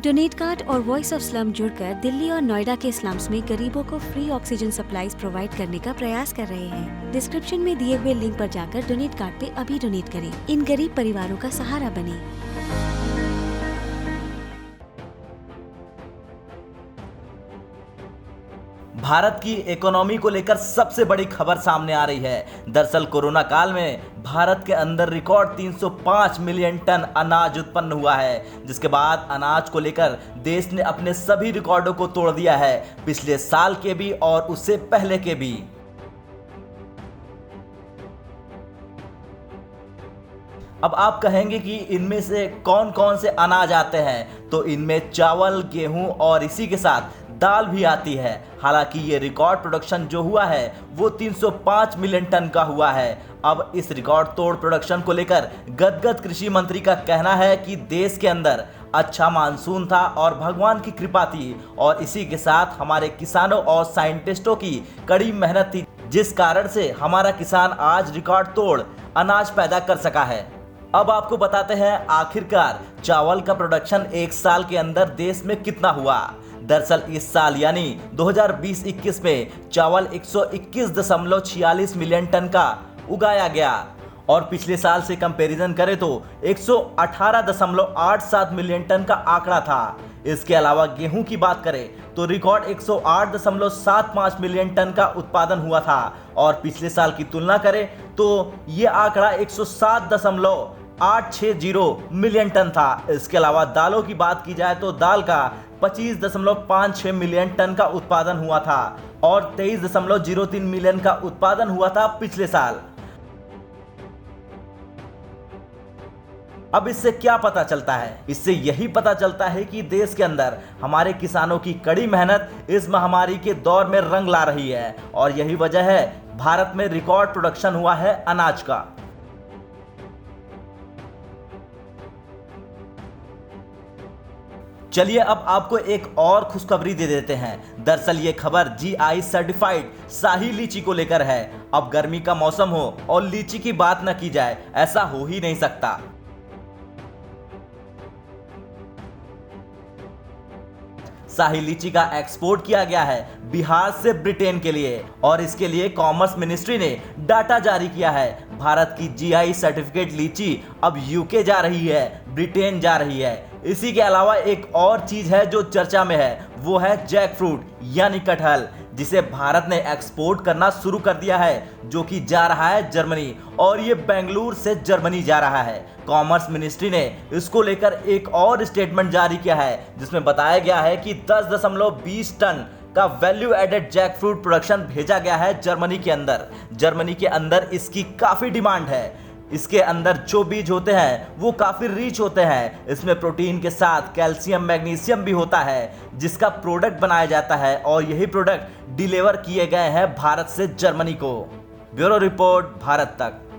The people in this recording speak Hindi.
डोनेट कार्ड और वॉइस ऑफ स्लम जुड़कर दिल्ली और नोएडा के स्लम्स में गरीबों को फ्री ऑक्सीजन सप्लाईज प्रोवाइड करने का प्रयास कर रहे हैं। डिस्क्रिप्शन में दिए हुए लिंक पर जाकर डोनेट कार्ड पे अभी डोनेट करें। इन गरीब परिवारों का सहारा बने। भारत की इकोनॉमी को लेकर सबसे बड़ी खबर सामने आ रही है। दरअसल कोरोना काल में भारत के अंदर रिकॉर्ड 305 मिलियन टन अनाज उत्पन्न हुआ है, जिसके बाद अनाज को लेकर देश ने अपने सभी रिकॉर्डों को तोड़ दिया है, पिछले साल के भी और उससे पहले के भी। अब आप कहेंगे कि इनमें से कौन कौन से अनाज आते हैं, तो इनमें चावल, गेहूं और इसी के साथ दाल भी आती है। हालांकि ये रिकॉर्ड प्रोडक्शन जो हुआ है वो 305 मिलियन टन का हुआ है। अब इस रिकॉर्ड तोड़ प्रोडक्शन को लेकर गदगद कृषि मंत्री का कहना है कि देश के अंदर अच्छा मानसून था और भगवान की कृपा थी, और इसी के साथ हमारे किसानों और साइंटिस्टों की कड़ी मेहनत थी, जिस कारण से हमारा किसान आज रिकॉर्ड तोड़ अनाज पैदा कर सका है। अब आपको बताते हैं आखिरकार चावल का प्रोडक्शन एक साल के अंदर देश में कितना हुआ। दरअसल इस साल यानी 2020-21 में चावल 121.46 मिलियन टन का उगाया गया, और पिछले साल से कंपैरिजन करें तो 118.87 मिलियन टन का आंकड़ा था। इसके अलावा गेहूं की बात करें तो रिकॉर्ड 108.75 मिलियन टन का उत्पादन हुआ था, और पिछले साल की तुलना करें तो ये आंकड़ा 107.860 मिलियन टन था। इसके अलावा दालों की बात की जाए तो दाल का 25.56 मिलियन टन का उत्पादन हुआ था, और 23.03 मिलियन का उत्पादन हुआ था पिछले साल। अब इससे क्या पता चलता है? इससे यही पता चलता है कि देश के अंदर हमारे किसानों की कड़ी मेहनत इस महामारी के दौर में रंग ला रही है, और यही वजह है भारत में रिकॉर्ड प्रोडक्शन हुआ है अनाज का। चलिए अब आपको एक और खुशखबरी दे देते हैं। दरअसल ये खबर GI सर्टिफाइड शाही लीची को लेकर है। अब गर्मी का मौसम हो और लीची की बात न की जाए, ऐसा हो ही नहीं सकता। शाही लीची का एक्सपोर्ट किया गया है बिहार से ब्रिटेन के लिए, और इसके लिए कॉमर्स मिनिस्ट्री ने डाटा जारी किया है। भारत की GI सर्टिफिकेट लीची अब UK जा रही है, ब्रिटेन जा रही है। इसी के अलावा एक और चीज है जो चर्चा में है, वो है जैक फ्रूट यानी कटहल, जिसे भारत ने एक्सपोर्ट करना शुरू कर दिया है, जो कि जा रहा है जर्मनी, और ये बेंगलुरु से जर्मनी जा रहा है। कॉमर्स मिनिस्ट्री ने इसको लेकर एक और स्टेटमेंट जारी किया है, जिसमें बताया गया है कि 10.20 टन का value added jackfruit production भेजा गया है जर्मनी के अंदर। जर्मनी के अंदर इसकी काफी डिमांड है। इसके अंदर जो बीज होते हैं वो काफी रिच होते हैं। इसमें प्रोटीन के साथ कैल्शियम, मैग्नीशियम भी होता है, जिसका प्रोडक्ट बनाया जाता है, और यही प्रोडक्ट डिलीवर किए गए हैं भारत से जर्मनी को। ब्यूरो रिपोर्ट, भारत तक।